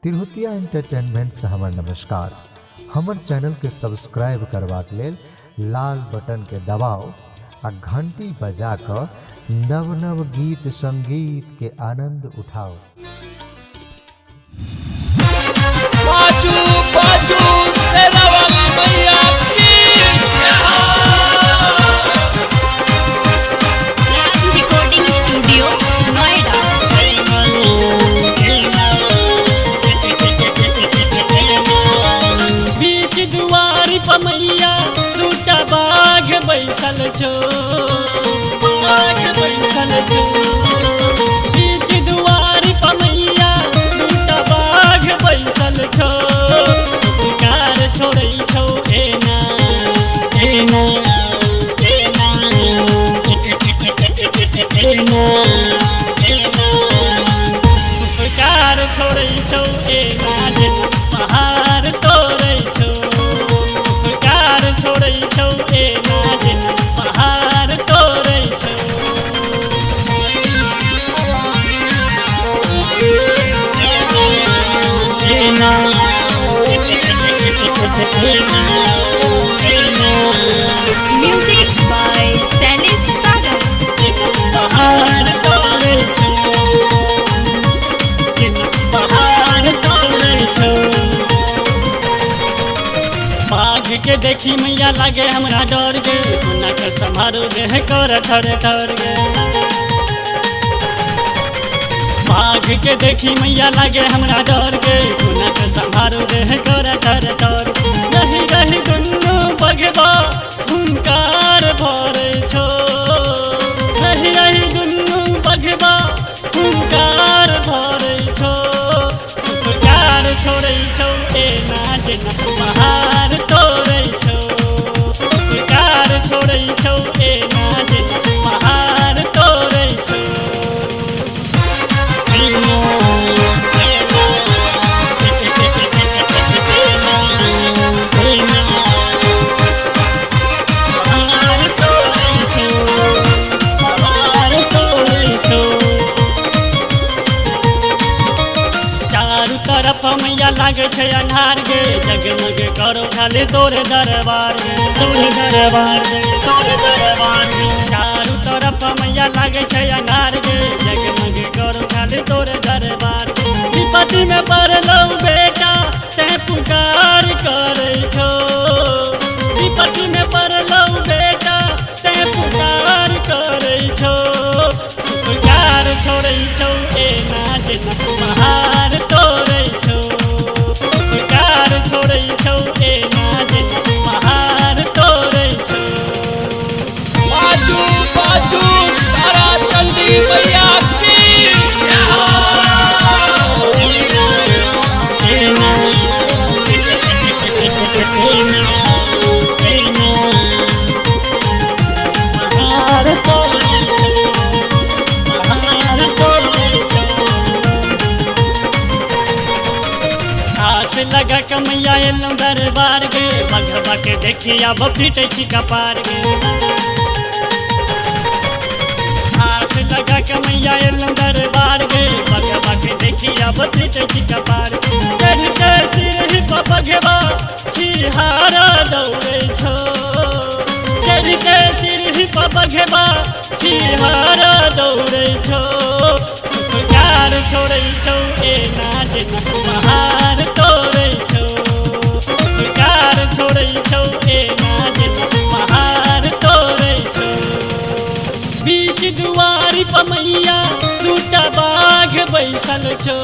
Tirhutiya entertainment से हमर नमस्कार। हमर चैनल के सब्सक्राइब करबाक लेल लाल बटन के दबाओ आ घंटी बजा कर नव नव गीत संगीत के आनंद उठाओ। बाजू बाजू सेना वाली मैया की राज रिकॉर्डिंग स्टूडियो नोएडा। बीच दुआरी पर मैया दूटा बाघ बैसल छो, बाघ बैसल छो। बीच दुआरी पर मैया दूटा बाघ बैसल छो, कार छोड़ै छौ एना एना एना एना एना कार छोड़ै छौ एना जेना पहाड़ तोड़ै छौ, कार छोड़ै छौ एना जेना पहाड़ तोड़ै छौ। एना म्यूजिक बाय सैलिस सागर। पहाड़ तोड़ै छौ, जेना पहाड़ तोड़ै छौ। बाघ के देखी मैया लागे हमरा डर गे, कोना के सम्हारो देह कर थर थर गे। बाघ के देखी मैया लागे हमरा डर गे, कोना के सम्हारो देह कर थर थर। रही रही दुन्नू बघबा हुंकार भरै छो, रही रही दुन्नू बघबा हुंकार भरै छो। कार छोड़ै छौ एना जेना पहाड़ तोड़ै छौ, कार छोड़ै छौ एना जेना पहाड़ तोड़ै छौ। एना एना एना पहाड़ तोड़ै छौ, पहाड़ तोड़ै छौ। चारू तरफ मैया लागे छै अन्हार गे, जगमग करो खाली तोरे दरबार गे, तोरे दरबार गे, तोरे दरबार गे। चारू तरफ मैया लागे छै अन्हार गे, जगमग करो खाली तोरे दरबार गे। विपत्ति में पड़लौ बेटा ते पुकार करै छो, विपत्ति में पड़लौ बेटा ते पुकार करै छो। कार छोड़ै छौ एना जेना पहाड़ तोड़ै छौ, कार छोड़ै छौ एना जेना पहाड़ तोड़ै छौ। बाजू बाजू तारा चंडी मैया की एना एना एना पहाड़ तोड़ै छौ, पहाड़ तोड़ै छौ। आस लगा के मैया एलौं दरबार गे, बघबा के देखी आब फीटै छी कपार गे। आस लगा के मैया एलौं दरबार गे, बघबा के देखी आब फीटै छी कपार। चढ़ते सिरहि पर बघबा खिहारा दौड़ै छौ, चढ़ते सिरहि पर बघबा खिहारा दौड़ै छौ। कार छोड़ै छौ एना जेना पहाड़ तोड़ै छौ, कार छोड़ै छौ एना जेना पहाड़ तोड़ै छौ। बीच दुआरी पर मैया दूटा बाघ बैसल छौ,